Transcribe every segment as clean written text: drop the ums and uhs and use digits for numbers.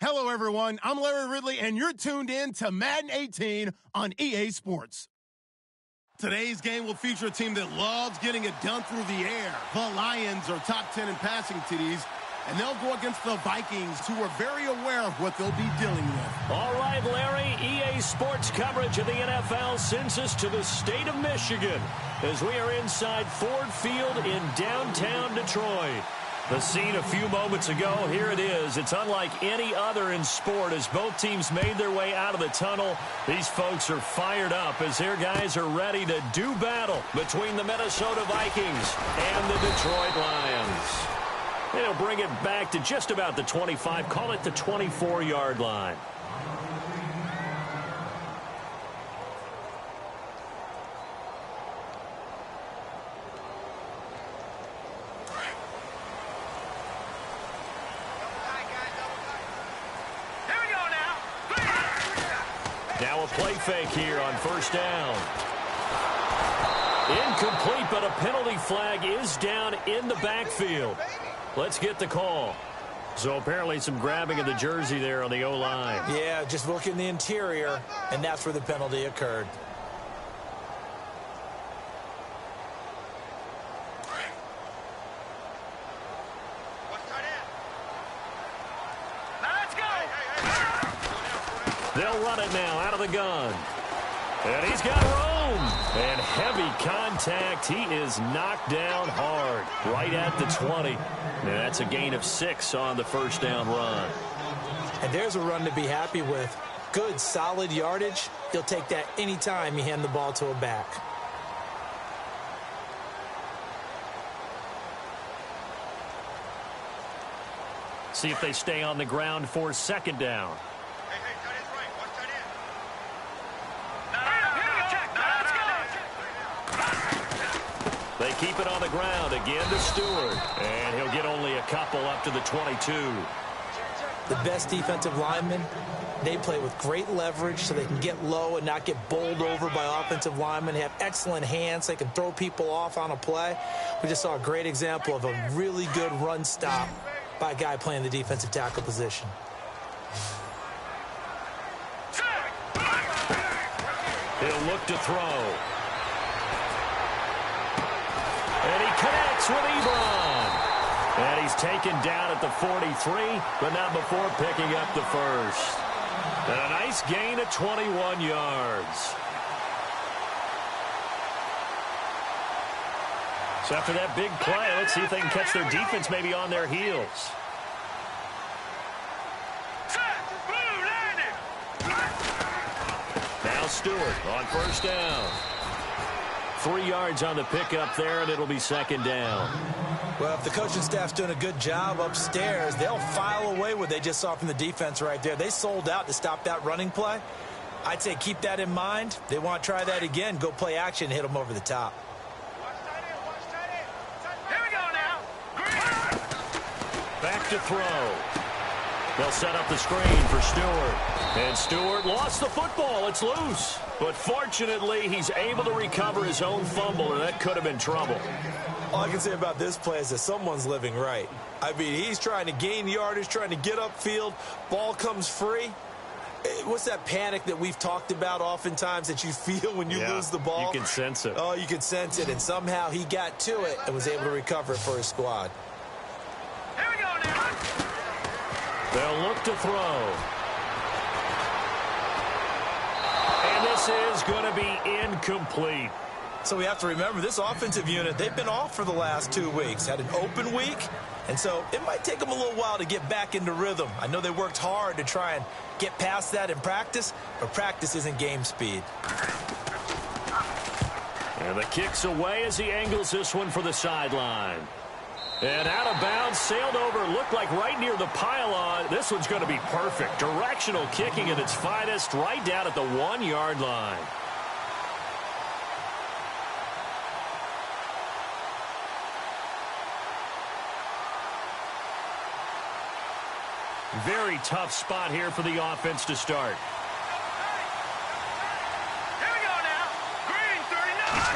Hello, everyone. I'm Larry Ridley, and you're tuned in to Madden 18 on EA Sports. Today's game will feature a team that loves getting it done through the air. The Lions are top 10 in passing TDs, and they'll go against the Vikings, who are very aware of what they'll be dealing with. All right, Larry, EA Sports coverage of the NFL sends us to the state of Michigan as we are inside Ford Field in downtown Detroit. The scene a few moments ago, here it is. It's unlike any other in sport as both teams made their way out of the tunnel. These folks are fired up as their guys are ready to do battle between the Minnesota Vikings and the Detroit Lions. They'll bring it back to just about the 25, call it the 24-yard line. Now a play fake here on first down. Incomplete, but a penalty flag is down in the backfield. Let's get the call. So apparently some grabbing of the jersey there on the O-line. Yeah, just look in the interior, and that's where the penalty occurred. They'll run it now out of the gun. And he's got room. And heavy contact. He is knocked down hard. Right at the 20. And that's a gain of 6 on the first down run. And there's a run to be happy with. Good, solid yardage. He'll take that anytime you hand the ball to a back. See if they stay on the ground for second down. They keep it on the ground again to Stewart. And he'll get only a couple up to the 22. The best defensive linemen, they play with great leverage so they can get low and not get bowled over by offensive linemen. They have excellent hands. They can throw people off on a play. We just saw a great example of a really good run stop by a guy playing the defensive tackle position. He'll look to throw. And he connects with Ebron. And he's taken down at the 43, but not before picking up the first. And a nice gain of 21 yards. So after that big play, let's see if they can catch their defense maybe on their heels. Now Stewart on first down. 3 yards on the pickup there, and it'll be second down. Well, if the coaching staff's doing a good job upstairs, they'll file away what they just saw from the defense right there. They sold out to stop that running play. I'd say keep that in mind. They want to try that again. Go play action, hit them over the top. Here we go now. Back to throw. They'll set up the screen for Stewart. And Stewart lost the football. It's loose. But fortunately, he's able to recover his own fumble, and that could have been trouble. All I can say about this play is that someone's living right. I mean, he's trying to gain yardage, trying to get upfield. Ball comes free. What's that panic that we've talked about oftentimes that you feel when you lose the ball? You can sense it. Oh, you can sense it. And somehow he got to it and was able to recover it for his squad. Here we go now. They'll look to throw. And this is going to be incomplete. So we have to remember this offensive unit, they've been off for the last 2 weeks, had an open week, and so it might take them a little while to get back into rhythm. I know they worked hard to try and get past that in practice, but practice isn't game speed. And the kick's away as he angles this one for the sideline. And out of bounds, sailed over, looked like right near the pylon. This one's going to be perfect. Directional kicking at its finest, right down at the 1-yard line. Very tough spot here for the offense to start. Here we go now. Green 39.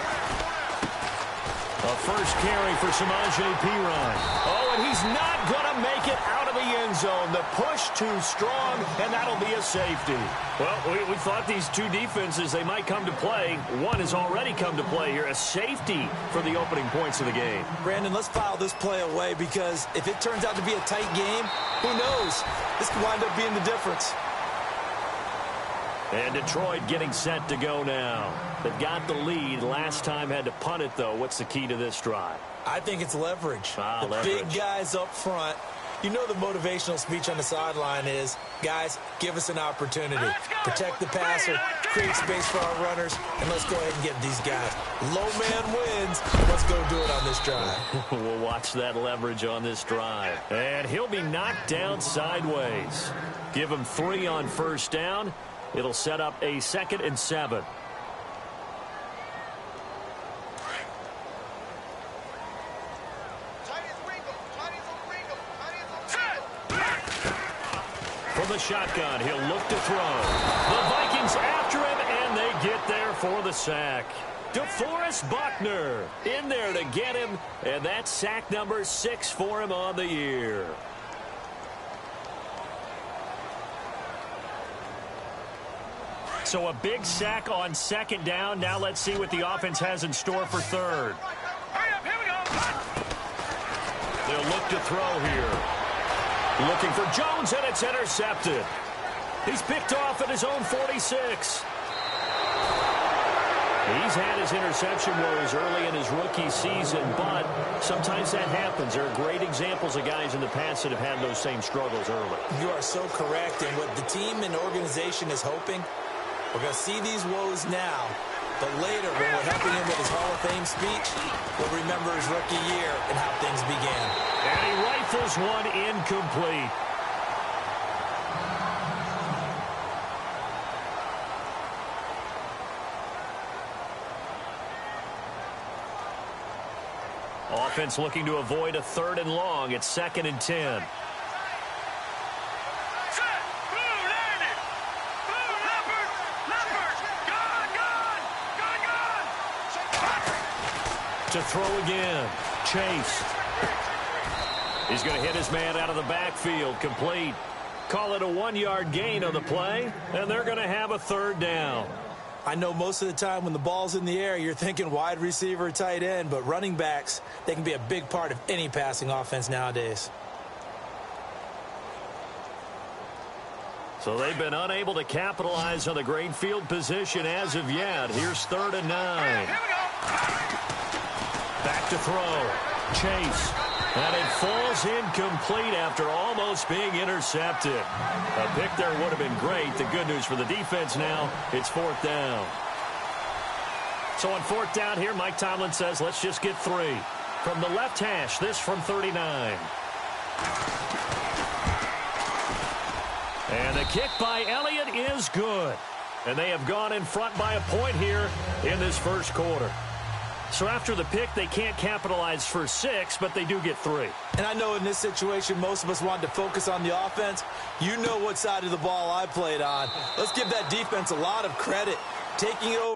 A first carry for Samaje Perine. Oh, and he's not going to make it out of the end zone. The push too strong, and that'll be a safety. Well, we thought these two defenses, they might come to play. One has already come to play here. A safety for the opening points of the game. Brandon, let's file this play away because if it turns out to be a tight game, who knows? This could wind up being the difference. And Detroit getting set to go now. They've got the lead. Last time had to punt it, though. What's the key to this drive? I think it's leverage. The leverage. Big guys up front. You know the motivational speech on the sideline is, guys, give us an opportunity. Protect the passer, create space for our runners, and let's go ahead and get these guys. Low man wins. Let's go do it on this drive. We'll watch that leverage on this drive. And he'll be knocked down sideways. Give him 3 on first down. It'll set up a 2nd and 7. From the shotgun, he'll look to throw. The Vikings after him, and they get there for the sack. DeForest Buckner in there to get him, and that's sack number 6 for him on the year. So a big sack on 2nd down. Now let's see what the offense has in store for 3rd. Hurry up, here we go. They'll look to throw here. Looking for Jones, and it's intercepted. He's picked off at his own 46. He's had his interception woes early in his rookie season, but sometimes that happens. There are great examples of guys in the past that have had those same struggles early. You are so correct, and what the team and organization is hoping, we're going to see these woes now, but later when we're helping him with his Hall of Fame speech, we'll remember his rookie year and how things began. And he rifles one incomplete. Offense looking to avoid a 3rd and long. It's 2nd and 10. To throw again. Chase. He's going to hit his man out of the backfield. Complete. Call it a 1-yard gain on the play, and they're going to have a 3rd down. I know most of the time when the ball's in the air, you're thinking wide receiver, tight end, but running backs, they can be a big part of any passing offense nowadays. So they've been unable to capitalize on the great field position as of yet. Here's 3rd and 9. Back to throw. Chase. And it falls incomplete after almost being intercepted. A pick there would have been great. The good news for the defense now, it's 4th down. So on 4th down here, Mike Tomlin says, let's just get 3. From the left hash, this from 39. And the kick by Elliott is good. And they have gone in front by a point here in this first quarter. So after the pick, they can't capitalize for 6, but they do get 3. And I know in this situation, most of us wanted to focus on the offense. You know what side of the ball I played on. Let's give that defense a lot of credit. Taking it over.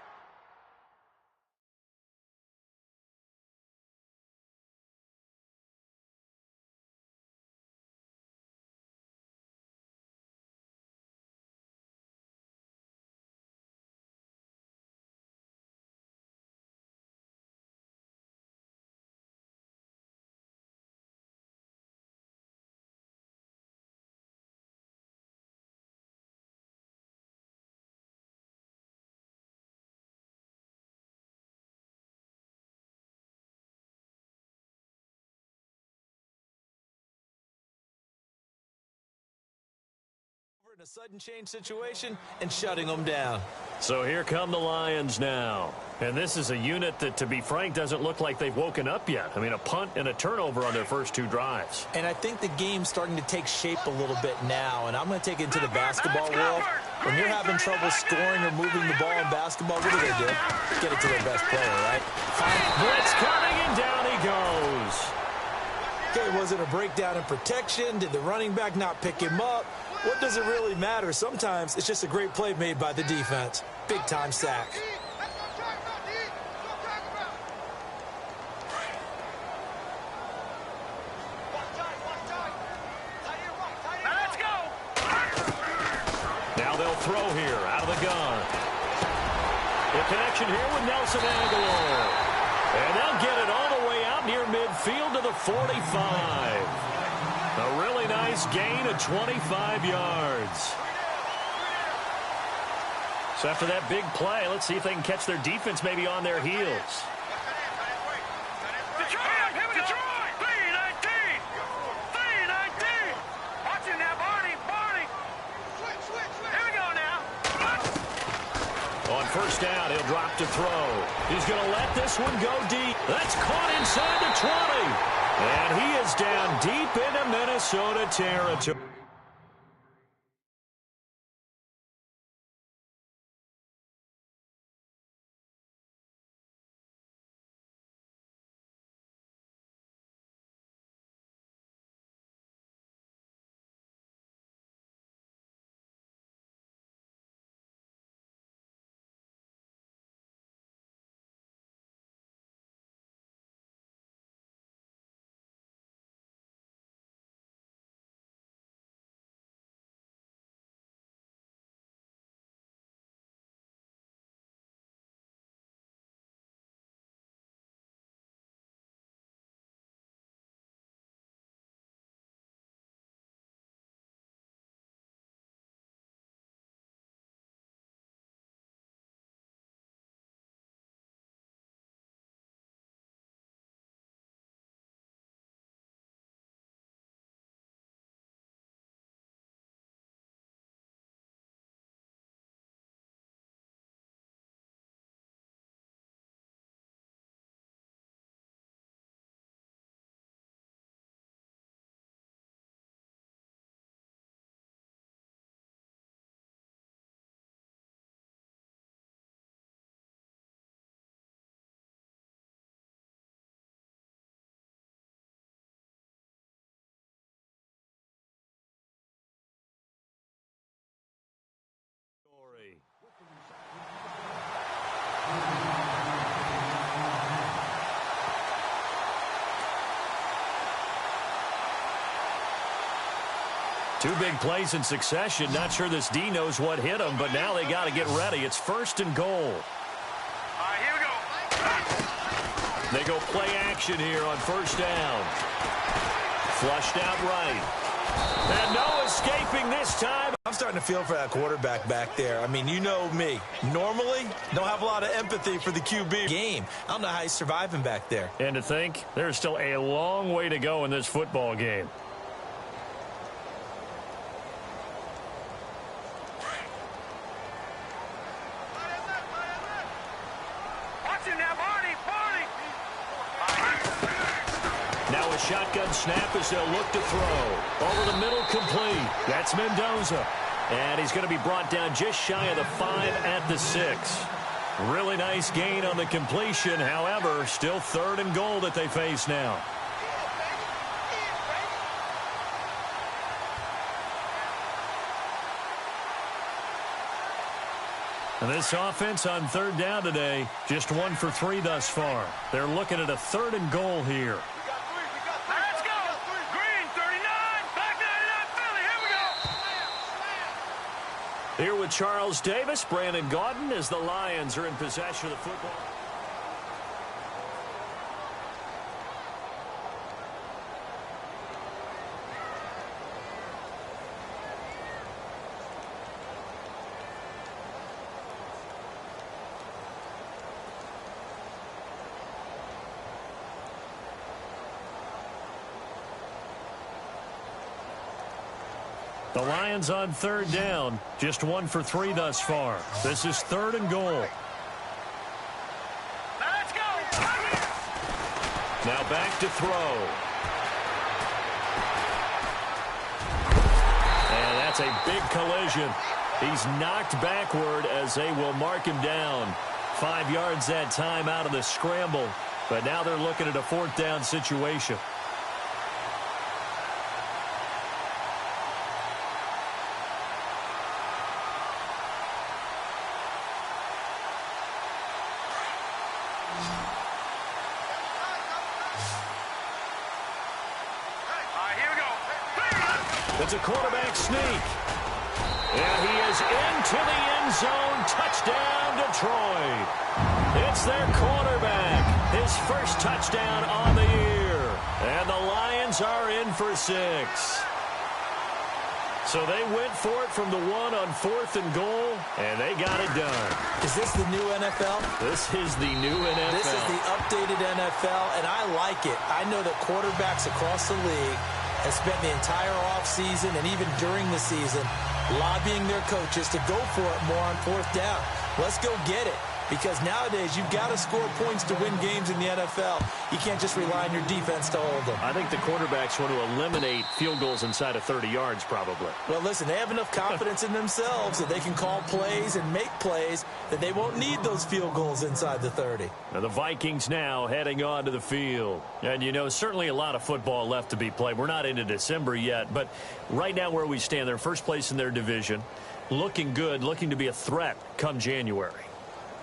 In a sudden change situation and shutting them down. So here come the Lions now. And this is a unit that, to be frank, doesn't look like they've woken up yet. I mean, a punt and a turnover on their first 2 drives. And I think the game's starting to take shape a little bit now. And I'm going to take it into the basketball world. When you're having trouble scoring or moving the ball in basketball, what do? Get it to their best player, right? Blitz coming, and down he goes. Okay, was it a breakdown in protection? Did the running back not pick him up? What does it really matter? Sometimes it's just a great play made by the defense. Big-time sack. throw here out of the gun. The connection here with Nelson Aguilar. And they'll get it all the way out near midfield to the 45. A really nice gain of 25 yards. So after that big play, let's see if they can catch their defense maybe on their heels. On first down, he'll drop to throw. He's going to let this one go deep. That's caught inside the 20. And he is down deep into Minnesota territory. Two big plays in succession. Not sure this D knows what hit him, but now they got to get ready. It's first and goal. All right, here we go. They go play action here on first down. Flushed out right. And no escaping this time. I'm starting to feel for that quarterback back there. I mean, you know me. Normally, don't have a lot of empathy for the QB game. I don't know how he's surviving back there. And to think, there's still a long way to go in this football game. Now a shotgun snap as they'll look to throw. Over the middle, complete. That's Mendoza. And he's going to be brought down just shy of the 5 at the 6. Really nice gain on the completion. However, still third and goal that they face now. And this offense on third down today, just 1 for 3 thus far. They're looking at a third and goal here. Let's go. Green, 39. Back 99, Philly. Here we go. Here with Charles Davis, Brandon Gaudin, as the Lions are in possession of the football. The Lions on third down, just 1 for 3 thus far. This is third and goal. Let's go. Now back to throw. And that's a big collision. He's knocked backward as they will mark him down. 5 yards that time out of the scramble. But now they're looking at a fourth down situation. All right, here we go. It's a quarterback sneak. And he is into the end zone. Touchdown, Detroit. It's their quarterback. His first touchdown on the year. And the Lions are in for 6. So they went for it from the 1 on 4th and goal, and they got it done. Is this the new NFL? This is the new NFL. This is the updated NFL, and I like it. I know that quarterbacks across the league have spent the entire offseason and even during the season lobbying their coaches to go for it more on 4th down. Let's go get it. Because nowadays, you've got to score points to win games in the NFL. You can't just rely on your defense to hold them. I think the quarterbacks want to eliminate field goals inside of 30 yards, probably. Well, listen, they have enough confidence in themselves that they can call plays and make plays that they won't need those field goals inside the 30. Now the Vikings now heading on to the field. And, you know, certainly a lot of football left to be played. We're not into December yet, but right now where we stand, they're first place in their division, looking good, looking to be a threat come January.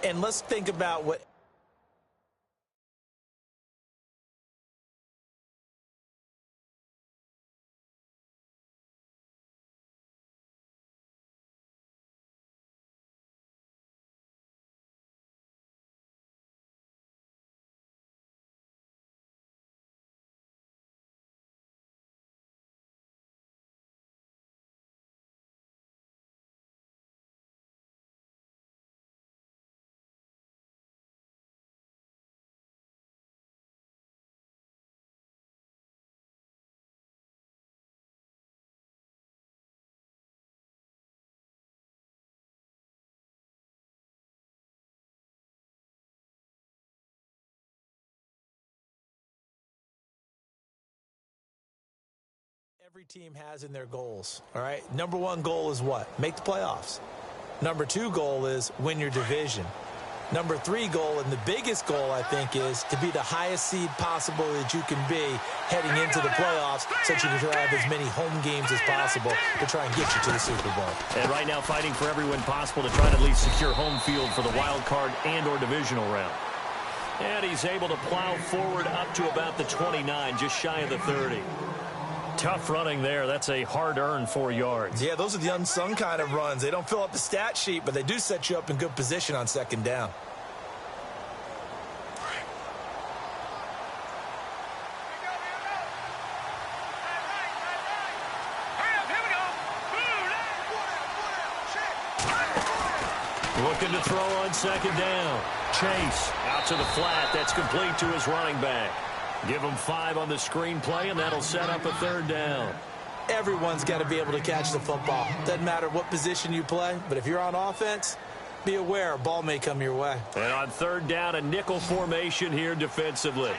And let's think about what every team has in their goals, all right? Number 1 goal is what? Make the playoffs. Number 2 goal is win your division. Number 3 goal, and the biggest goal, I think, is to be the highest seed possible that you can be heading into the playoffs so that you can have as many home games as possible to try and get you to the Super Bowl. And right now fighting for every win possible to try to at least secure home field for the wild card and or divisional round. And he's able to plow forward up to about the 29, just shy of the 30. Tough running there. That's a hard-earned 4 yards. Yeah, those are the unsung kind of runs. They don't fill up the stat sheet, but they do set you up in good position on 2nd down. Looking to throw on 2nd down. Chase out to the flat. That's complete to his running back. Give him 5 on the screenplay, and that'll set up a 3rd down. Everyone's got to be able to catch the football. Doesn't matter what position you play, but if you're on offense, be aware a ball may come your way. And on 3rd down, a nickel formation here defensively.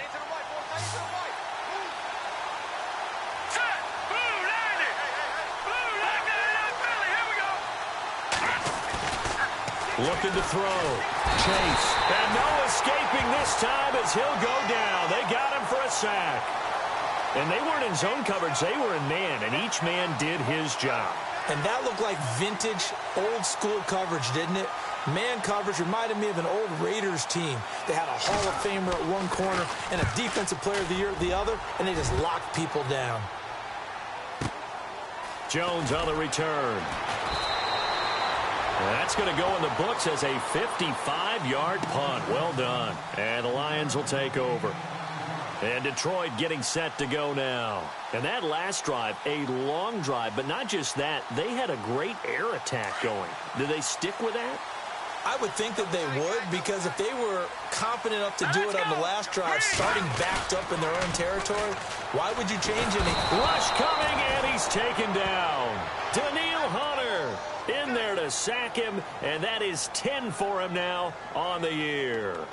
Looking to throw. Chase. And no escaping this time as he'll go down. They got him for a sack. And they weren't in zone coverage. They were in man, and each man did his job. And that looked like vintage, old-school coverage, didn't it? Man coverage reminded me of an old Raiders team. They had a Hall of Famer at one corner and a Defensive Player of the Year at the other, and they just locked people down. Jones on the return. That's going to go in the books as a 55-yard punt. Well done. And the Lions will take over. And Detroit getting set to go now. And that last drive, a long drive, but not just that. They had a great air attack going. Did they stick with that? I would think that they would, because if they were confident enough to do it on the last drive, starting backed up in their own territory, why would you change anything? Rush coming, and he's taken down. Daniil Hunter in there to sack him, and that is 10 for him now on the year.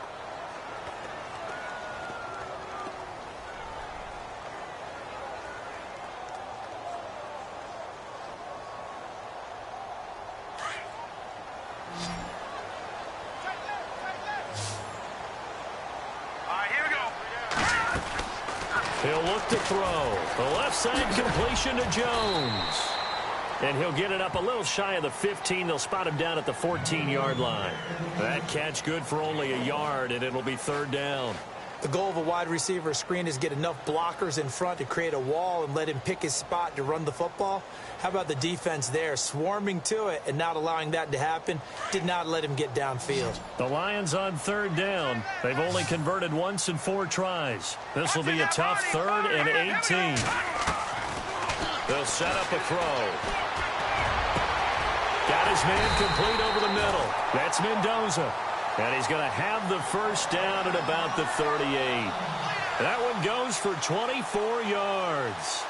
He'll look to throw. The left side completion to Jones. And he'll get it up a little shy of the 15. They'll spot him down at the 14-yard line. That catch good for only a yard, and it'll be 3rd down. The goal of a wide receiver screen is get enough blockers in front to create a wall and let him pick his spot to run the football. How about the defense there, swarming to it and not allowing that to happen? Did not let him get downfield. The Lions on third down. They've only converted once in 4 tries. This will be a tough 3rd and 18. They'll set up a throw. Got his man complete over the middle. That's Mendoza. And he's going to have the first down at about the 38. That one goes for 24 yards.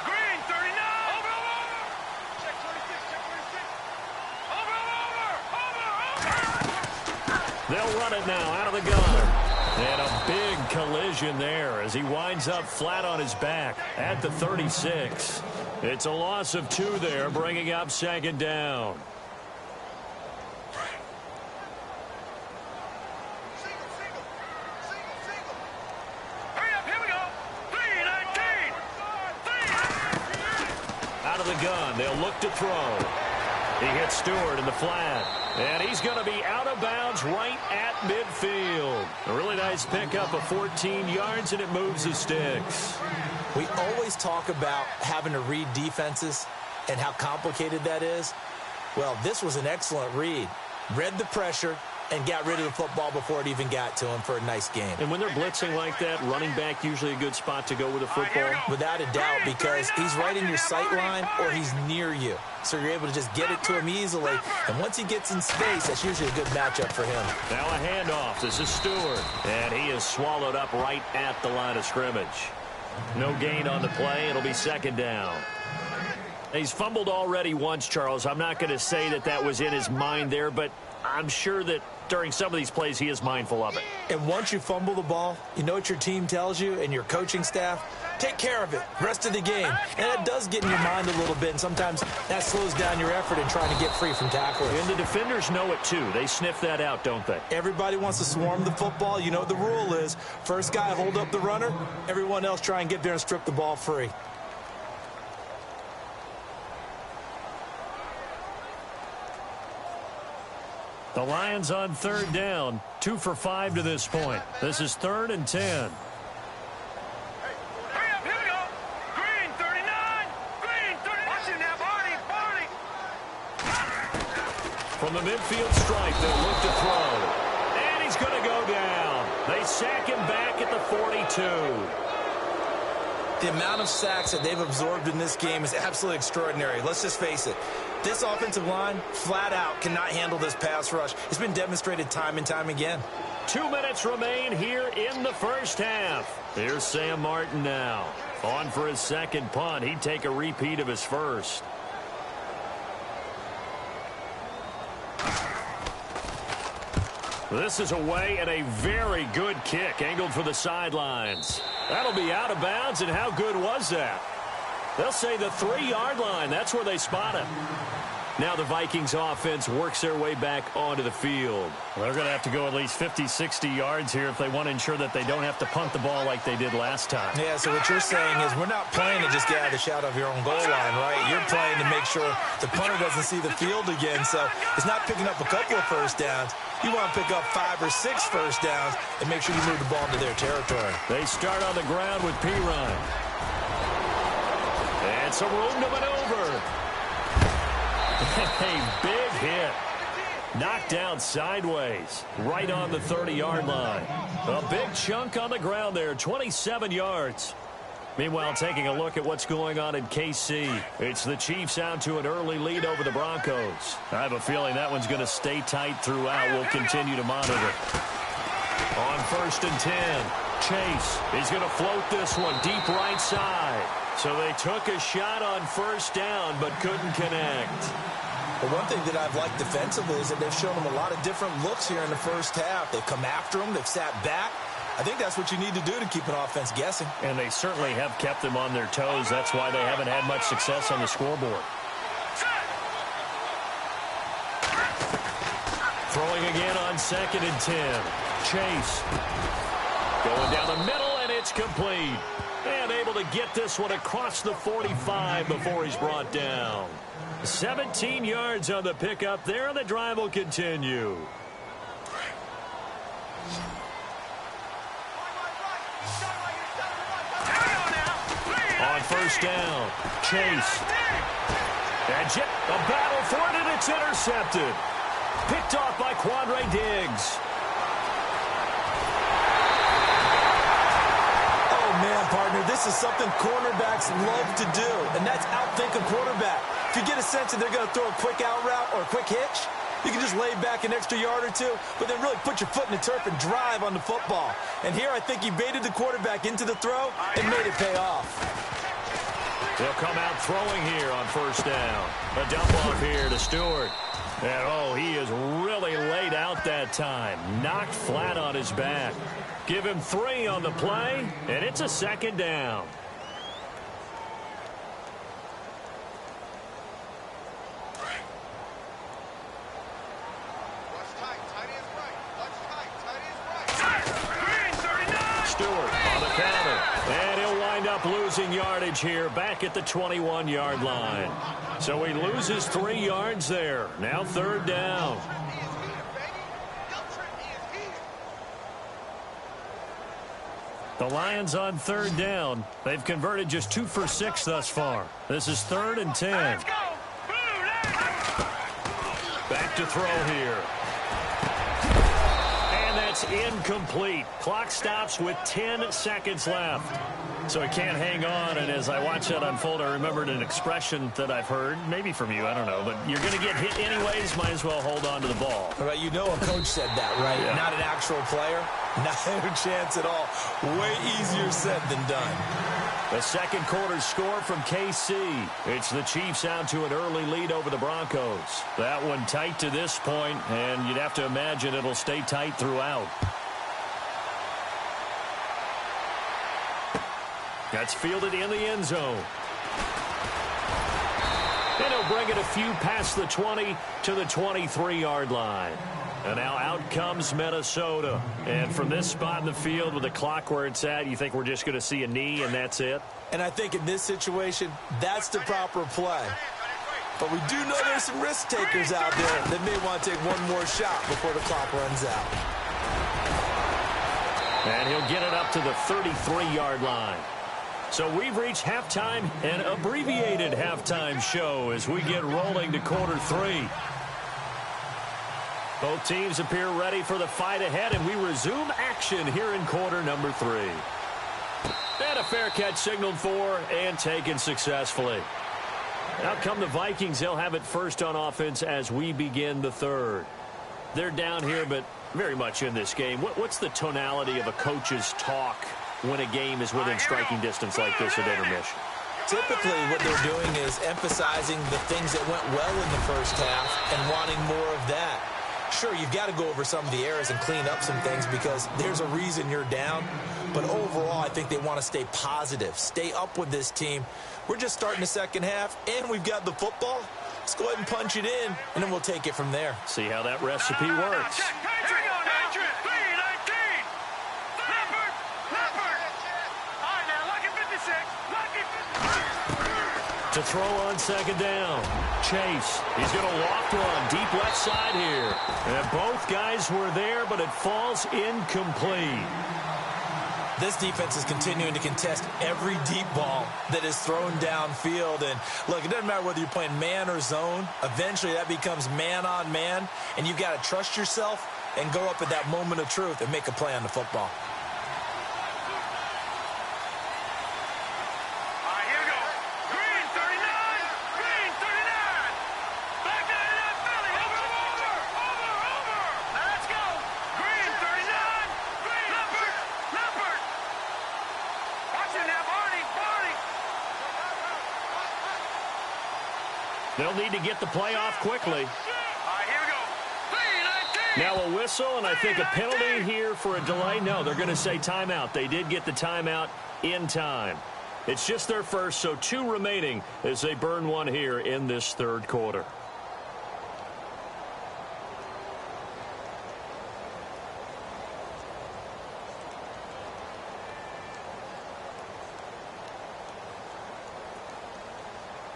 Green, 39. Over. Check 26. They'll run it now out of the gun. And a big collision there as he winds up flat on his back at the 36. It's a loss of 2 there, bringing up 2nd down. Hurry up, here we go. 3-19. Out of the gun, they'll look to throw. He hits Stewart in the flat. And he's going to be out of bounds right at midfield. A really nice pickup of 14 yards, and it moves the sticks. We always talk about having to read defenses and how complicated that is. Well, this was an excellent read. Read the pressure and got rid of the football before it even got to him for a nice game. And when they're blitzing like that, running back usually a good spot to go with a football. Without a doubt, because he's right in your sight line or he's near you. So you're able to just get it to him easily. And once he gets in space, that's usually a good matchup for him. Now a handoff. This is Stewart. And he is swallowed up right at the line of scrimmage. No gain on the play. It'll be 2nd down. He's fumbled already once, Charles. I'm not going to say that that was in his mind there, but I'm sure that during some of these plays he is mindful of it. And once you fumble the ball, you know what your team tells you and your coaching staff? Take care of it rest of the game. And it does get in your mind a little bit, and sometimes that slows down your effort in trying to get free from tackling. And the defenders know it too. They sniff that out, don't they? Everybody wants to swarm the football. You know what the rule is. First guy hold up the runner. Everyone else try and get there and strip the ball free. The Lions on 3rd down. 2 for 5 to this point. This is 3rd and 10. Hurry up, here we go. Green, 39. Green, 39. Watch it now, Barney. From the midfield stripe, they'll look to throw. And he's going to go down. They sack him back at the 42. The amount of sacks that they've absorbed in this game is absolutely extraordinary. Let's just face it. This offensive line, flat out, cannot handle this pass rush. It's been demonstrated time and time again. 2 minutes remain here in the first half. Here's Sam Martin now. On for his 2nd punt. He'd take a repeat of his first. This is away and a very good kick angled for the sidelines. That'll be out of bounds, and how good was that? They'll say the 3-yard line. That's where they spot him. Now the Vikings offense works their way back onto the field. They're going to have to go at least 50, 60 yards here if they want to ensure that they don't have to punt the ball like they did last time. Yeah, so what you're saying is we're not playing to just get out of the shadow of your own goal line, right? You're playing to make sure the punter doesn't see the field again. So it's not picking up a couple of first downs. You want to pick up 5 or 6 first downs and make sure you move the ball into their territory. They start on the ground with Pirine. And some room to maneuver. A big hit. Knocked down sideways. Right on the 30-yard line. A big chunk on the ground there. 27 yards. Meanwhile, taking a look at what's going on in KC. It's the Chiefs out to an early lead over the Broncos. I have a feeling that one's going to stay tight throughout. We'll continue to monitor. On 1st and 10, Chase is going to float this one deep right side. So they took a shot on 1st down but couldn't connect. But one thing that I've liked defensively is that they've shown them a lot of different looks here in the first half. They've come after them. They've sat back. I think that's what you need to do to keep an offense guessing. And they certainly have kept them on their toes. That's why they haven't had much success on the scoreboard. Throwing again on 2nd and 10. Chase. Going down the middle, and it's complete. And able able to get this one across the 45 before he's brought down. 17 yards on the pickup there, and the drive will continue. On first down, Chase. And a battle for it, and it's intercepted. Picked off by Quandre Diggs. Oh, man, partner, this is something cornerbacks love to do, and that's outthink a quarterback. If you get a sense that they're going to throw a quick out route or a quick hitch, you can just lay back an extra yard or two, but then really put your foot in the turf and drive on the football. And here I think he baited the quarterback into the throw and made it pay off. He'll come out throwing here on first down. A dump off here to Stewart. And, oh, he is really laid out that time. Knocked flat on his back. Give him 3 on the play, and it's a second down. Stewart on the counter. And he'll wind up losing yardage here back at the 21-yard line. So he loses 3 yards there. Now third down. The Lions on third down. They've converted just 2 for 6 thus far. This is 3rd and 10. Back to throw here. And that's incomplete. Clock stops with 10 seconds left. So he can't hang on, and as I watch that unfold, I remembered an expression that I've heard, maybe from you, I don't know, but you're going to get hit anyways, might as well hold on to the ball. Right, you know a coach said that, right? Yeah. Not an actual player. Not a chance at all. Way easier said than done. The second quarter score from KC. It's the Chiefs out to an early lead over the Broncos. That one tight to this point, and you'd have to imagine it'll stay tight throughout. That's fielded in the end zone. And he'll bring it a few past the 20 to the 23-yard line. And now out comes Minnesota. And from this spot in the field with the clock where it's at, you think we're just going to see a knee and that's it? And I think in this situation, that's the proper play. But we do know there's some risk takers out there that may want to take one more shot before the clock runs out. And he'll get it up to the 33-yard line. So we've reached halftime, an abbreviated halftime show as we get rolling to quarter 3. Both teams appear ready for the fight ahead, and we resume action here in quarter number 3. And a fair catch signaled for and taken successfully. Out come the Vikings. They'll have it first on offense as we begin the third. They're down here, but very much in this game. What's the tonality of a coach's talk when a game is within striking distance like this at intermission? Typically, what they're doing is emphasizing the things that went well in the first half and wanting more of that. Sure, you've got to go over some of the errors and clean up some things because there's a reason you're down. But overall, I think they want to stay positive, stay up with this team. We're just starting the second half, and we've got the football. Let's go ahead and punch it in, and then we'll take it from there. See how that recipe works. To throw on second down. Chase. He's going to loft one deep left side here. And both guys were there, but it falls incomplete. This defense is continuing to contest every deep ball that is thrown downfield. And, look, it doesn't matter whether you're playing man or zone. Eventually, that becomes man on man. And you've got to trust yourself and go up at that moment of truth and make a play on the football. They'll need to get the play off quickly. Now a whistle, and I think a penalty here for a delay. No, they're going to say timeout. They did get the timeout in time. It's just their first, so 2 remaining as they burn one here in this third quarter.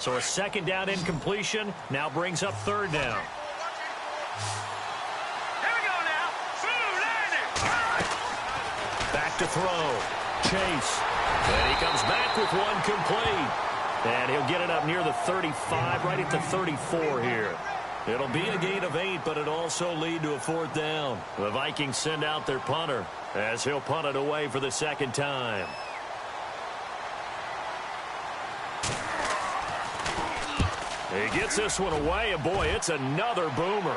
So a second down incompletion now brings up third down. Here we go now. Back to throw. Chase. And he comes back with one complete. And he'll get it up near the 35, right at the 34 here. It'll be a gain of 8, but it'll also lead to a fourth down. The Vikings send out their punter as he'll punt it away for the second time. He gets this one away, and boy, it's another boomer.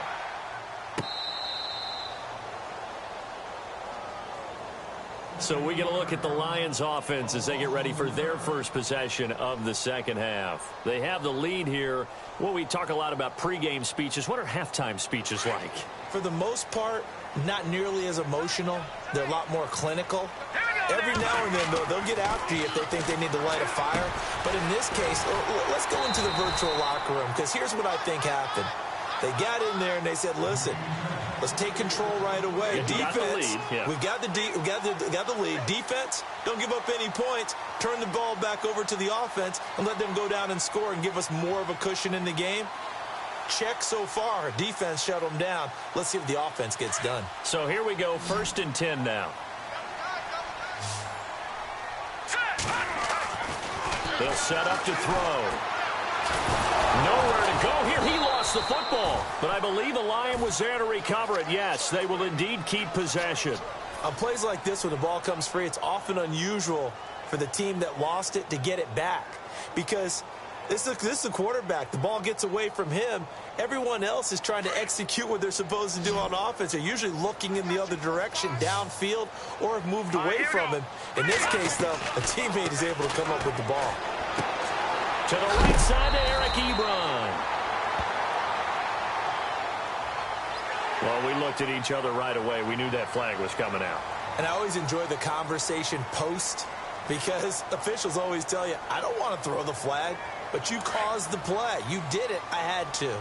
So we get a look at the Lions offense as they get ready for their first possession of the second half. They have the lead here. Well, we talk a lot about pregame speeches. What are halftime speeches like? For the most part, not nearly as emotional. They're a lot more clinical. Every now and then, though, they'll get after you if they think they need to light a fire. But in this case, let's go into the virtual locker room, because here's what I think happened. They got in there and they said, listen, let's take control right away. Defense, we've got the lead. Defense, don't give up any points. Turn the ball back over to the offense and let them go down and score and give us more of a cushion in the game. Check so far. Defense shut them down. Let's see if the offense gets done. So here we go, 1st and 10 now. They'll set up to throw. Nowhere to go here. He lost the football. But I believe the Lion was there to recover it. Yes, they will indeed keep possession. On plays like this, when the ball comes free, it's often unusual for the team that lost it to get it back. Because this is a quarterback. The ball gets away from him. Everyone else is trying to execute what they're supposed to do on offense. They're usually looking in the other direction, downfield, or have moved away from him. In this case, though, a teammate is able to come up with the ball. To the right side to Eric Ebron. Well, we looked at each other right away. We knew that flag was coming out. And I always enjoy the conversation post, because officials always tell you, I don't want to throw the flag, but you caused the play. You did it. I had to.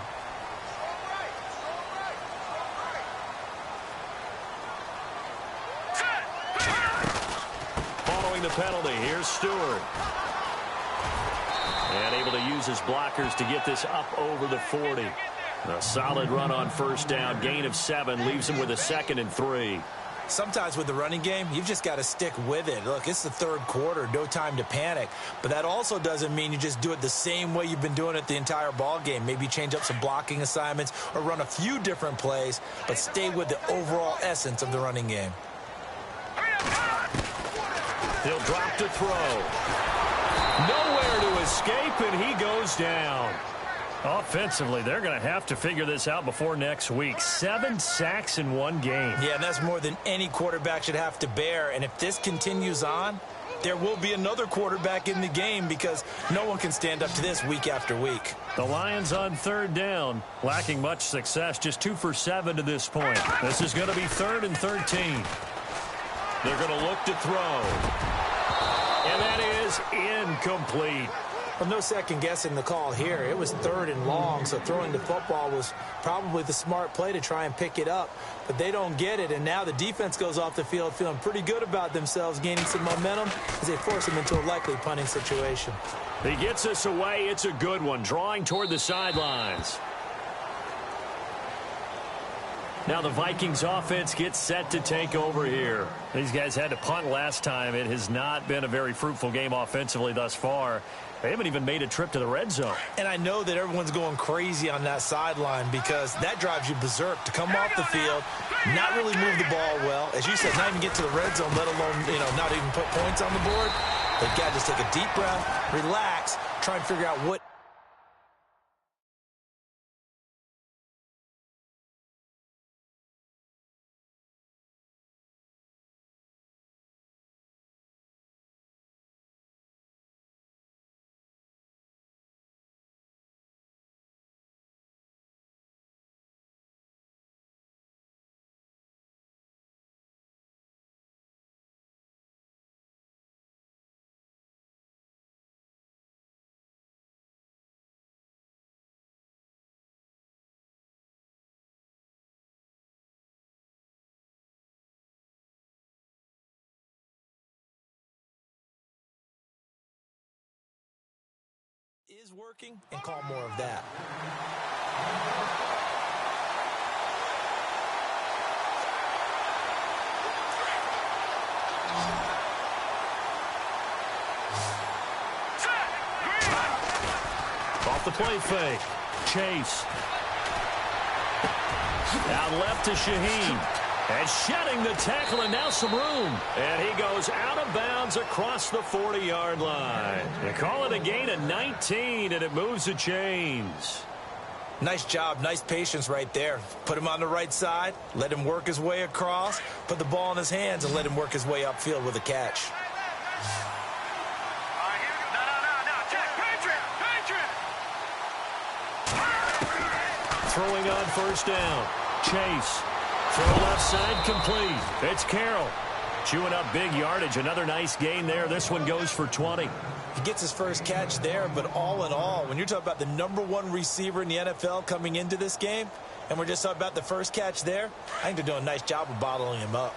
Following the penalty, here's Stewart. And able to use his blockers to get this up over the 40. A solid run on first down. Gain of 7 leaves him with a 2nd and 3. Sometimes with the running game, you've just got to stick with it. Look, it's the third quarter, no time to panic. But that also doesn't mean you just do it the same way you've been doing it the entire ball game. Maybe change up some blocking assignments or run a few different plays, but stay with the overall essence of the running game. He'll drop to throw. Nowhere to escape, and he goes down. Offensively, they're going to have to figure this out before next week. 7 sacks in one game. Yeah, and that's more than any quarterback should have to bear. And if this continues on, there will be another quarterback in the game, because no one can stand up to this week after week. The Lions on third down, lacking much success, just 2 for 7 to this point. This is going to be 3rd and 13. They're going to look to throw. And that is incomplete. Well, no second guessing the call here. It was 3rd and long, so throwing the football was probably the smart play to try and pick it up. But they don't get it, and now the defense goes off the field feeling pretty good about themselves, gaining some momentum as they force them into a likely punting situation. He gets this away. It's a good one, drawing toward the sidelines. Now the Vikings offense gets set to take over here. These guys had to punt last time. It has not been a very fruitful game offensively thus far. They haven't even made a trip to the red zone. And I know that everyone's going crazy on that sideline, because that drives you berserk to come off the field, not really move the ball well. As you said, not even get to the red zone, let alone, not even put points on the board. They've got to just take a deep breath, relax, try and figure out what is working and call more of that. Off the play fake. Chase. Out left to Shaheen. And shedding the tackle, and now some room. And he goes out of bounds across the 40-yard line. They call it a gain of 19, and it moves the chains. Nice job, nice patience right there. Put him on the right side, let him work his way across, put the ball in his hands, and let him work his way upfield with a catch. Throwing on first down. Chase. Throw left side complete. It's Carroll. Chewing up big yardage. Another nice gain there. This one goes for 20. He gets his first catch there, but all in all, when you're talking about the #1 receiver in the NFL coming into this game, and we're just talking about the first catch there, I think they're doing a nice job of bottling him up.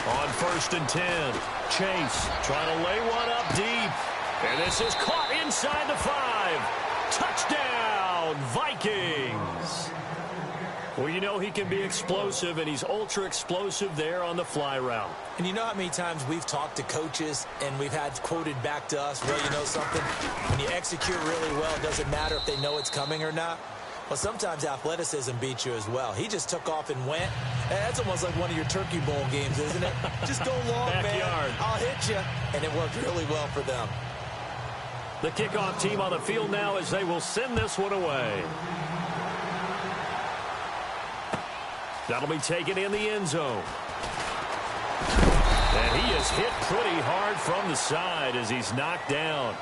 On first and 10, Chase trying to lay one up deep. And this is caught inside the 5. Touchdown, Vikings. Well, you know he can be explosive, and he's ultra explosive there on the fly route. And you know how many times we've talked to coaches and we've had quoted back to us, well, you know something? When you execute really well, it doesn't matter if they know it's coming or not. Well, sometimes athleticism beats you as well. He just took off and went. That's almost like one of your Turkey Bowl games, isn't it? Just go long, man. I'll hit you. And it worked really well for them. The kickoff team on the field now as they will send this one away. That'll be taken in the end zone. And he is hit pretty hard from the side as he's knocked down.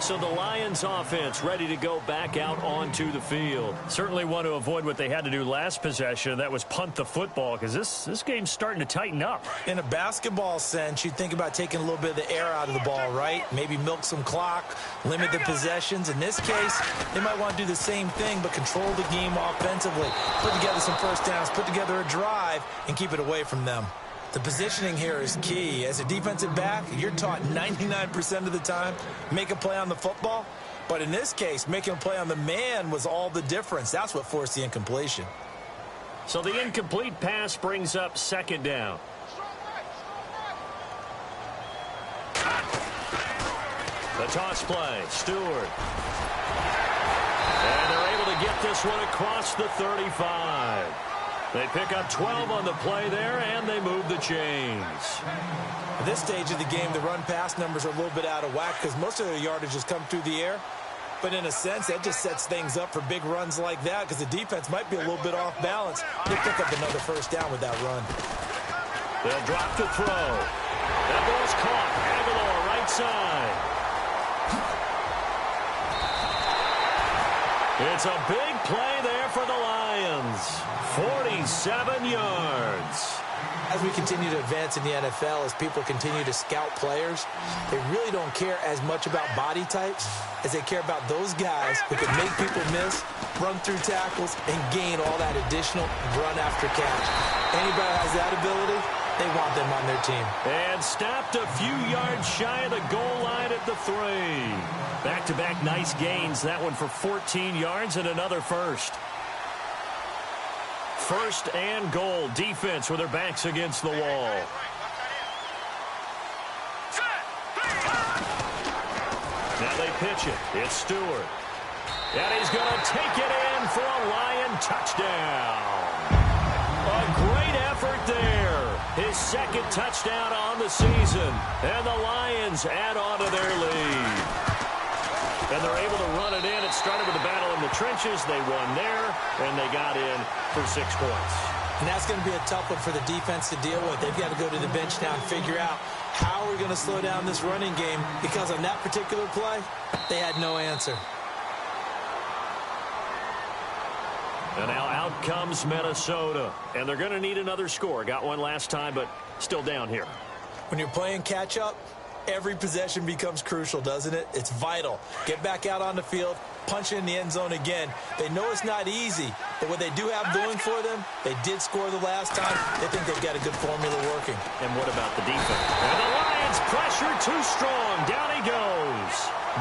So the Lions offense ready to go back out onto the field. Certainly want to avoid what they had to do last possession. That was punt the football, because this game's starting to tighten up. In a basketball sense, you think about taking a little bit of the air out of the ball, right? Maybe milk some clock, limit the possessions. In this case, they might want to do the same thing, but control the game offensively. Put together some first downs, put together a drive, and keep it away from them. The positioning here is key. As a defensive back, you're taught 99% of the time, make a play on the football. But in this case, making a play on the man was all the difference. That's what forced the incompletion. So the incomplete pass brings up second down. The toss play, Stewart. And they're able to get this one across the 35. They pick up 12 on the play there, and they move the chains. At this stage of the game, the run-pass numbers are a little bit out of whack because most of their yardage has come through the air. But in a sense, that just sets things up for big runs like that because the defense might be a little bit off balance. They pick up another first down with that run. They'll drop the throw. That ball's caught. Aguilar, right side. It's a big play there for the Lions. 47 yards. As we continue to advance in the NFL, as people continue to scout players, they really don't care as much about body types as they care about those guys who can make people miss, run through tackles, and gain all that additional run after catch. Anybody who has that ability, they want them on their team. And stopped a few yards shy of the goal line at the 3. Back-to-back nice gains. That one for 14 yards and another first. First and goal. Defense with their backs against the wall. Now they pitch it. It's Stewart. And he's going to take it in for a Lion touchdown. A great effort there. His second touchdown on the season. And the Lions add on to their lead. And they're able to run it in. It started with a battle in the trenches. They won there, and they got in for 6 points. And that's going to be a tough one for the defense to deal with. They've got to go to the bench now and figure out how we're going to slow down this running game, because on that particular play, they had no answer. And now out comes Minnesota. And they're going to need another score. Got one last time, but still down here. When you're playing catch-up, every possession becomes crucial, doesn't it? It's vital. Get back out on the field, punch in the end zone again. They know it's not easy, but what they do have going for them, they did score the last time. They think they've got a good formula working. And what about the defense? And the Lions pressure too strong. Down he goes.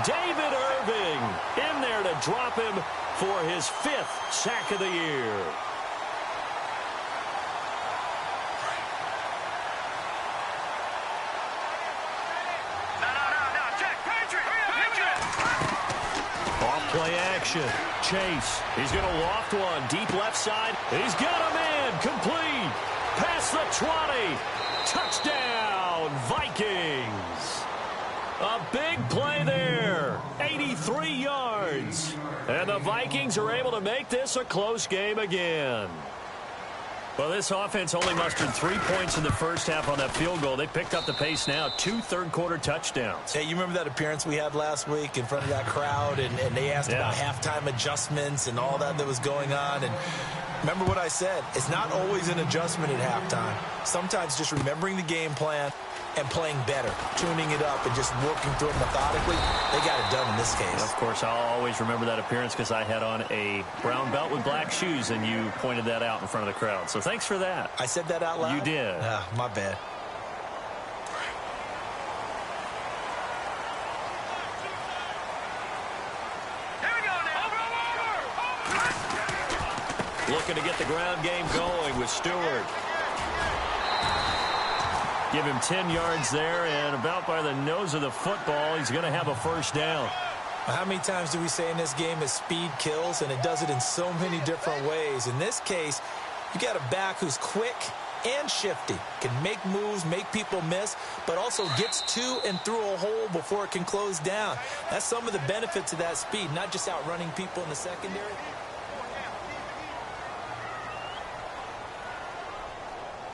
David Irving in there to drop him for his 5th sack of the year. Play action. Chase. He's going to loft one. Deep left side. He's got a man. Complete. Past the 20. Touchdown, Vikings. A big play there. 83 yards. And the Vikings are able to make this a close game again. Well, this offense only mustered 3 points in the first half on that field goal. They picked up the pace now. 2 third-quarter touchdowns. Hey, you remember that appearance we had last week in front of that crowd, and they asked about halftime adjustments and all that was going on, and remember what I said. It's not always an adjustment at halftime. Sometimes just remembering the game plan and playing better, tuning it up and just working through it methodically. They got it done in this case. Of course, I'll always remember that appearance because I had on a brown belt with black shoes, and you pointed that out in front of the crowd. So thanks for that. I said that out loud? You did. My bad. Looking to get the ground game going with Stewart. Give him 10 yards there, and about by the nose of the football, he's going to have a first down. How many times do we say in this game that speed kills, and it does it in so many different ways? In this case, you got a back who's quick and shifty, can make moves, make people miss, but also gets to and through a hole before it can close down. That's some of the benefits of that speed, not just outrunning people in the secondary.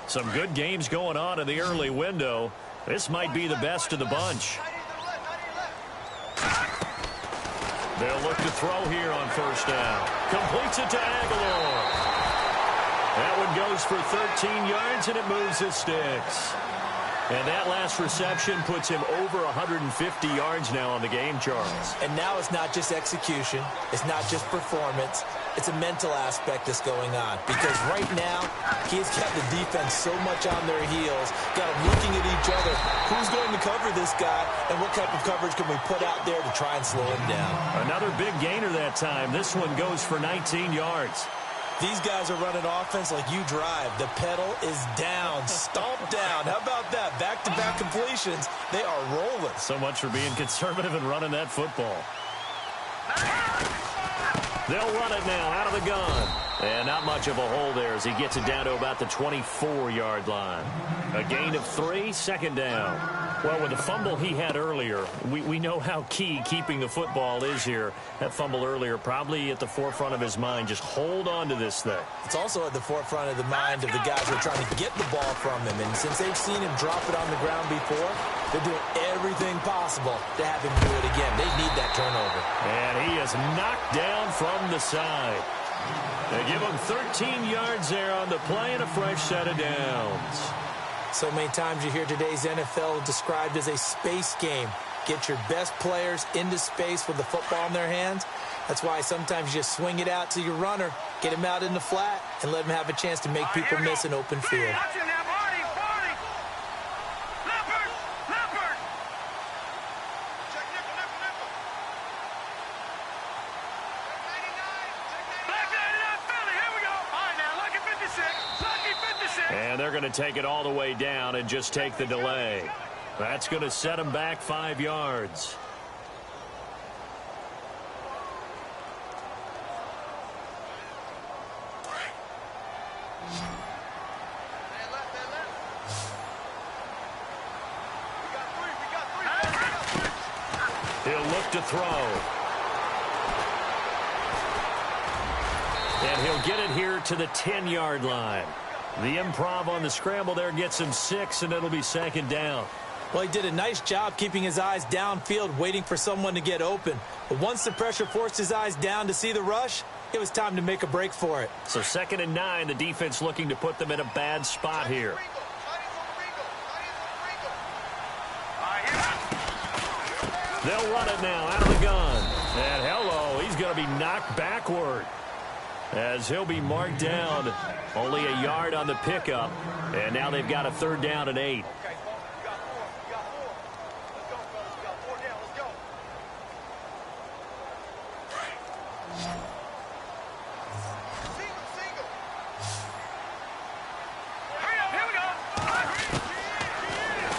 Some good games going on in the early window. This might be the best of the bunch. They'll look to throw here on first down. Completes it to Aguilar. That one goes for 13 yards, and it moves his sticks. And that last reception puts him over 150 yards now on the game, Charles. And now it's not just execution. It's not just performance. It's a mental aspect that's going on. Because right now, he's got the defense so much on their heels, got them looking at each other. Who's going to cover this guy, and what type of coverage can we put out there to try and slow him down? Another big gainer that time. This one goes for 19 yards. These guys are running offense like you drive. The pedal is down, stomped down. How about that? Back-to-back completions. They are rolling. So much for being conservative and running that football. They'll run it now out of the gun. And not much of a hole there as he gets it down to about the 24-yard line. A gain of 3, second down. Well, with the fumble he had earlier, we know how key keeping the football is here. That fumble earlier probably at the forefront of his mind. Just hold on to this thing. It's also at the forefront of the mind of the guys who are trying to get the ball from him. And since they've seen him drop it on the ground before, they're doing everything possible to have him do it again. They need that turnover. And he is knocked down from the side. They give him 13 yards there on the play and a fresh set of downs. So many times you hear today's NFL described as a space game. Get your best players into space with the football in their hands. That's why sometimes you just swing it out to your runner, get him out in the flat, and let him have a chance to make people miss an open field. And they're going to take it all the way down and just take the delay. That's going to set them back 5 yards. He'll look to throw. And he'll get it here to the 10-yard line. The improv on the scramble there gets him 6, and it'll be second down. Well, he did a nice job keeping his eyes downfield, waiting for someone to get open. But once the pressure forced his eyes down to see the rush, it was time to make a break for it. So 2nd and 9, the defense looking to put them in a bad spot here. They'll run it now out of the gun. And hello, he's knocked backward as he'll be marked down. Only a yard on the pickup, and now they've got a 3rd down and 8.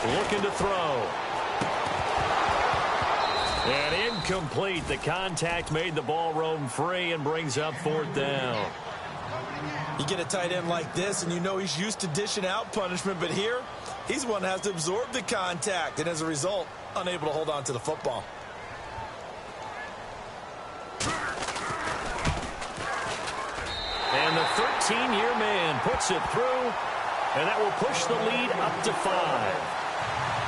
Looking to throw. And incomplete. The contact made the ball roam free and brings up 4th down. You get a tight end like this, and you know he's used to dishing out punishment, but here, he's the one that has to absorb the contact, and as a result, unable to hold on to the football. And the 13-year man puts it through, and that will push the lead up to 5.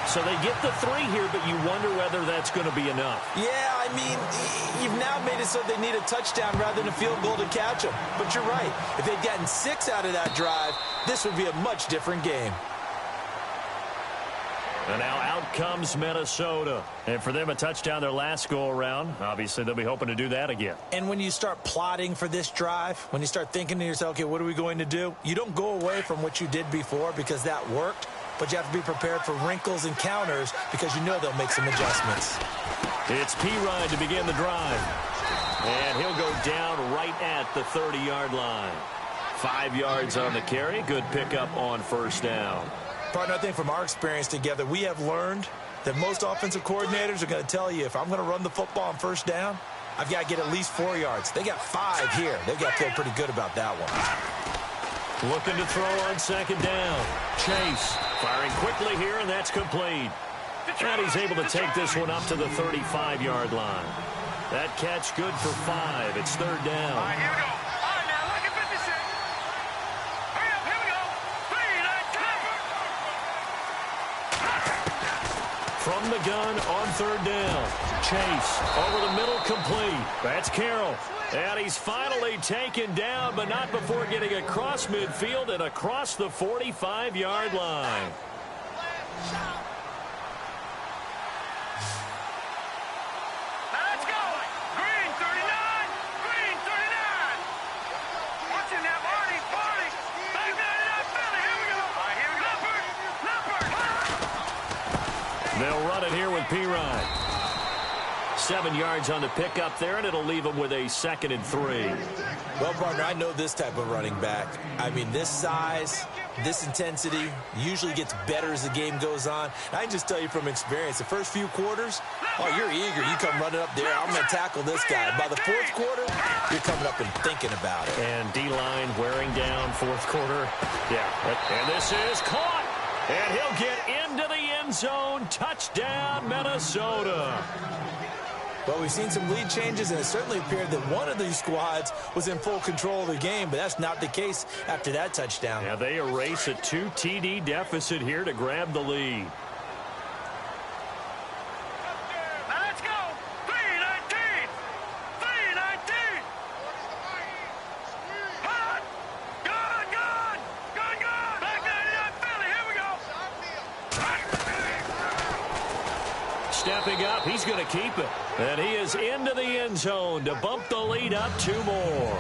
So they get the 3 here, but you wonder whether that's going to be enough. Yeah, I mean, you've now made it so they need a touchdown rather than a field goal to catch them. But you're right. If they'd gotten 6 out of that drive, this would be a much different game. And now out comes Minnesota. And for them, a touchdown their last go-around. Obviously, they'll be hoping to do that again. And when you start plotting for this drive, when you start thinking to yourself, okay, what are we going to do? You don't go away from what you did before because that worked. But you have to be prepared for wrinkles and counters because you know they'll make some adjustments. It's P-Ryan to begin the drive. And he'll go down right at the 30-yard line. 5 yards on the carry. Good pickup on 1st down. Partner, I think from our experience together, we have learned that most offensive coordinators are going to tell you, if I'm going to run the football on 1st down, I've got to get at least 4 yards. They got 5 here. They've got to feel pretty good about that one. Looking to throw on 2nd down. Chase firing quickly here, and that's complete. And he's able to take this one up to the 35-yard line. That catch good for 5. It's 3rd down. All right, here we go. All right, now, look at 56. Hurry up, here we go. 3, 9, 10. From the gun on 3rd down. Chase over the middle, complete. That's Carroll. And he's finally taken down, but not before getting across midfield and across the 45-yard line. Now let's go. Green 39. Green 39. Watching that Marty party. Back 99 Philly. Here we go. All right, here we go. Leopard. They'll run it here with P-Ryan. 7 yards on the pickup there, and it'll leave them with a 2nd and 3. Well, partner, I know this type of running back. I mean, this size, this intensity usually gets better as the game goes on. And I can just tell you from experience, the first few quarters, oh, you're eager. You come running up there, I'm going to tackle this guy. By the 4th quarter, you're coming up and thinking about it. And D-line wearing down 4th quarter. Yeah, and this is caught. And he'll get into the end zone. Touchdown, Minnesota. Well, we've seen some lead changes, and it certainly appeared that one of these squads was in full control of the game, but that's not the case after that touchdown. Yeah, they erase a 2 TD deficit here to grab the lead. Now let's go. 3-19. 3-19. Hot. Good, good. Good, good. Back 99 Philly. Here we go. Stepping up, he's going to keep it. And he is into the end zone to bump the lead up 2 more.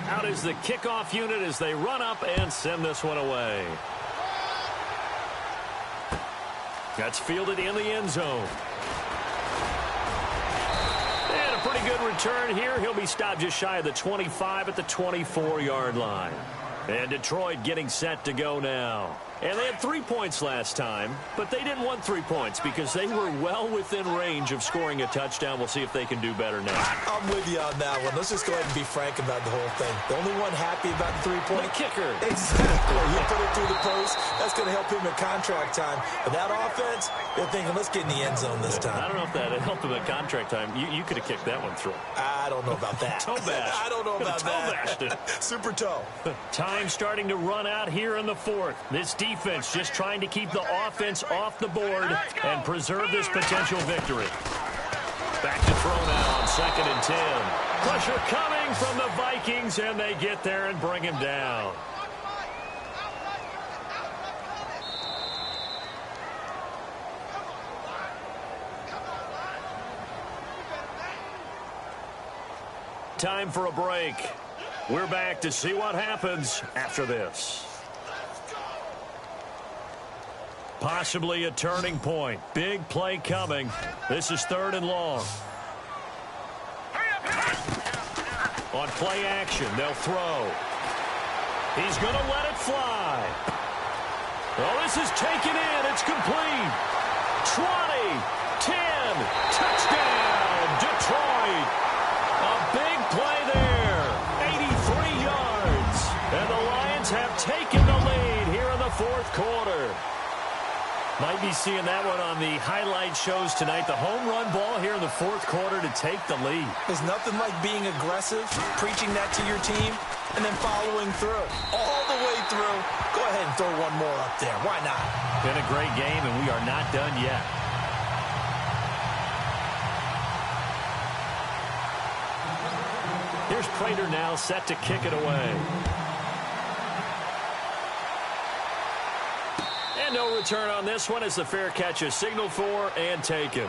Out is the kickoff unit as they run up and send this one away. That's fielded in the end zone. And a pretty good return here. He'll be stopped just shy of the 25 at the 24-yard line. And Detroit getting set to go now. And they had 3 points last time, but they didn't want 3 points because they were well within range of scoring a touchdown. We'll see if they can do better now. I'm with you on that one. Let's just go ahead and be frank about the whole thing. The only one happy about the 3-point. The kicker. Exactly. You put it through the post. That's going to help him at contract time. But that offense, they're thinking, let's get in the end zone this time. I don't know if that helped him at contract time. You could have kicked that one through. I don't know about that. Toe bash. I don't know about toe bashed it. Super toe. Time starting to run out here in the 4th. This defense just trying to keep the offense off the board and preserve this potential victory. Back to throw now on 2nd and 10. Pressure coming from the Vikings, and they get there and bring him down. Time for a break. We're back to see what happens after this. Possibly a turning point. Big play coming. This is 3rd and long. On play action, they'll throw. He's going to let it fly. Oh, this is taken in. It's complete. 20, 10, touchdown, Detroit. A big play there. 83 yards. And the Lions have taken the lead here in the 4th quarter. Might be seeing that one on the highlight shows tonight. The home run ball here in the 4th quarter to take the lead. There's nothing like being aggressive, preaching that to your team, and then following through. All the way through. Go ahead and throw one more up there. Why not? Been a great game, and we are not done yet. Here's Prater now set to kick it away. And no return on this one as the fair catch is signaled for and taken.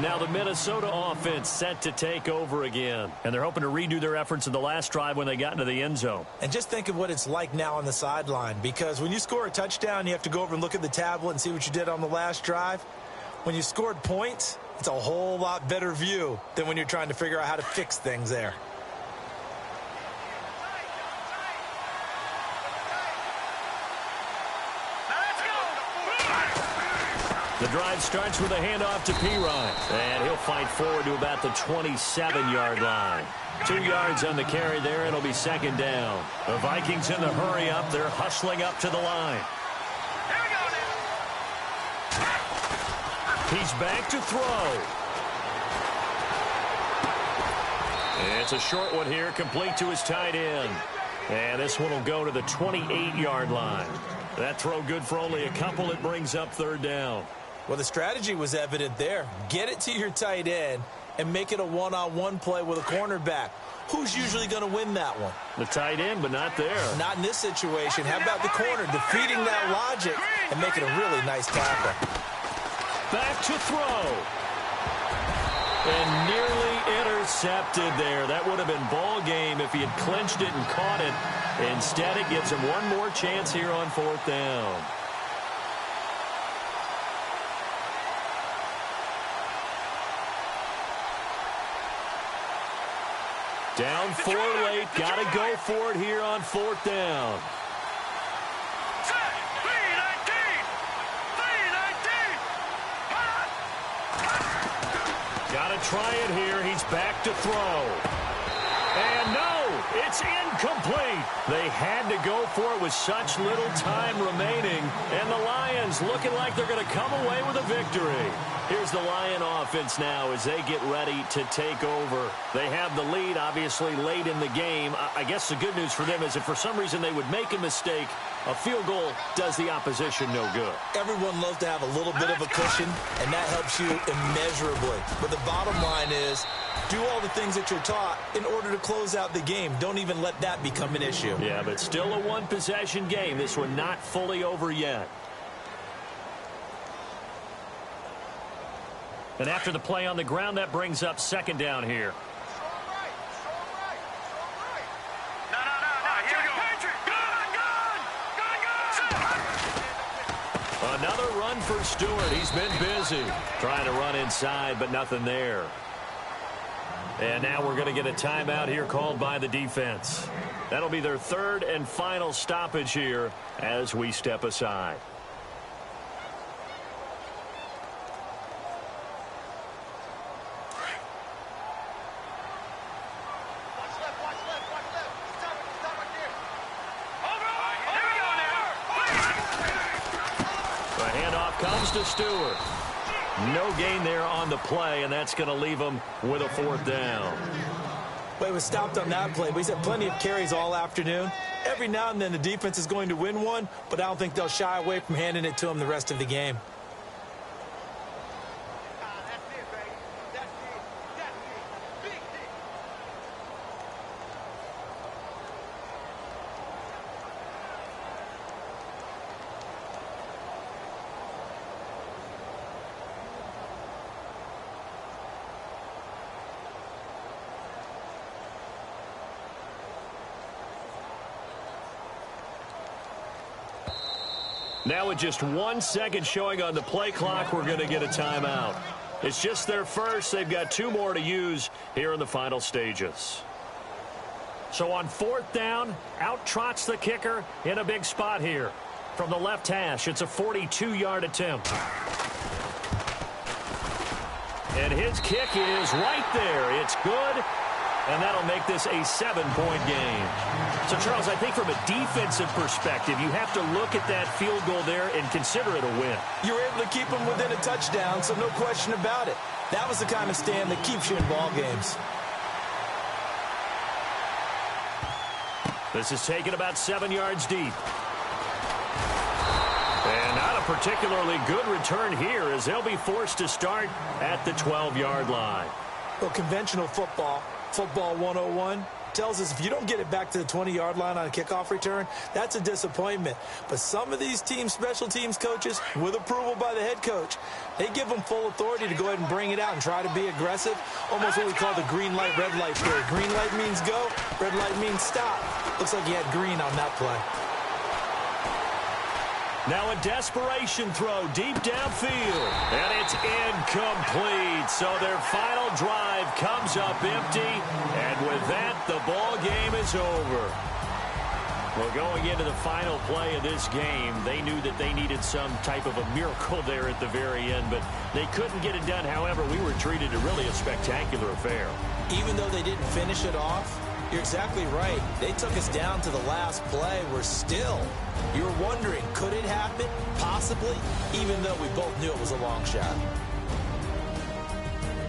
Now the Minnesota offense set to take over again. And they're hoping to redo their efforts in the last drive when they got into the end zone. And just think of what it's like now on the sideline. Because when you score a touchdown, you have to go over and look at the tablet and see what you did on the last drive. When you scored points, it's a whole lot better view than when you're trying to figure out how to fix things there. The drive starts with a handoff to Pirine. And he'll fight forward to about the 27-yard line. 2 yards on the carry there. It'll be 2nd down. The Vikings in the hurry up. They're hustling up to the line. He's back to throw. It's a short one here, complete to his tight end. And this one will go to the 28-yard line. That throw good for only a couple. It brings up 3rd down. Well, the strategy was evident there. Get it to your tight end and make it a one-on-one play with a cornerback. Who's usually going to win that one? The tight end, but not there. Not in this situation. How about the corner defeating that logic and making a really nice tackle? Back to throw. And nearly intercepted there. That would have been ball game if he had clinched it and caught it. Instead, it gives him one more chance here on 4th down. Down 4 late. Got to go for it here on 4th down. Got to try it here. He's back to throw. And no, it's incomplete. They had to go for it with such little time remaining. And the Lions looking like they're going to come away with a victory. Here's the Lion offense now as they get ready to take over. They have the lead, obviously, late in the game. I guess the good news for them is if for some reason they would make a mistake, a field goal does the opposition no good. Everyone loves to have a little bit of a cushion, and that helps you immeasurably. But the bottom line is, do all the things that you're taught in order to close out the game. Don't even let that become an issue. Yeah, but still a one-possession game. This one not fully over yet. And after the play on the ground, that brings up 2nd down here. Another run for Stewart. He's been busy trying to run inside, but nothing there. And now we're going to get a timeout here called by the defense. That'll be their 3rd and final stoppage here as we step aside. Comes to Stewart. No gain there on the play, and that's going to leave him with a 4th down. Well, he was stopped on that play, but he's had plenty of carries all afternoon. Every now and then the defense is going to win one, but I don't think they'll shy away from handing it to him the rest of the game. Now with just 1 second showing on the play clock, we're going to get a timeout. It's just their first. They've got 2 more to use here in the final stages. So on 4th down, out trots the kicker in a big spot here. From the left hash, it's a 42-yard attempt. And his kick is right there. It's good. And that'll make this a 7-point game. So, Charles, I think from a defensive perspective, you have to look at that field goal there and consider it a win. You're able to keep them within a touchdown, so no question about it. That was the kind of stand that keeps you in ball games. This is taken about 7 yards deep. And not a particularly good return here as they'll be forced to start at the 12-yard line. Well, conventional football 101, tells us if you don't get it back to the 20-yard line on a kickoff return, that's a disappointment. But some of these teams, special teams coaches, with approval by the head coach, they give them full authority to go ahead and bring it out and try to be aggressive, almost what we call the green light, red light period. Green light means go, red light means stop. Looks like he had green on that play. Now a desperation throw deep downfield, and it's incomplete. So their final drive comes up empty, and with that, the ball game is over. Well, going into the final play of this game, they knew that they needed some type of a miracle there at the very end, but they couldn't get it done. However, we were treated to really a spectacular affair. Even though they didn't finish it off, you're exactly right. They took us down to the last play. We're still, you're wondering, could it happen? Possibly, even though we both knew it was a long shot.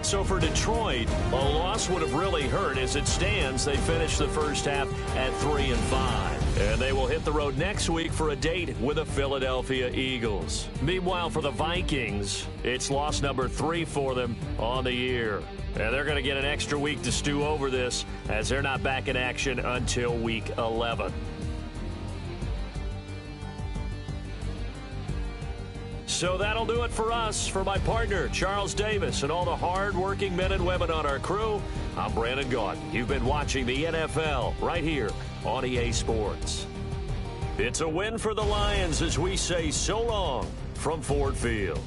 So for Detroit, a loss would have really hurt. As it stands, they finished the first half at 3-5. And they will hit the road next week for a date with the Philadelphia Eagles. Meanwhile, for the Vikings, it's loss number 3 for them on the year. And they're going to get an extra week to stew over this as they're not back in action until week 11. So that'll do it for us. For my partner, Charles Davis, and all the hard-working men and women on our crew, I'm Brandon Gaudin. You've been watching the NFL right here on EA Sports. It's a win for the Lions as we say so long from Ford Field.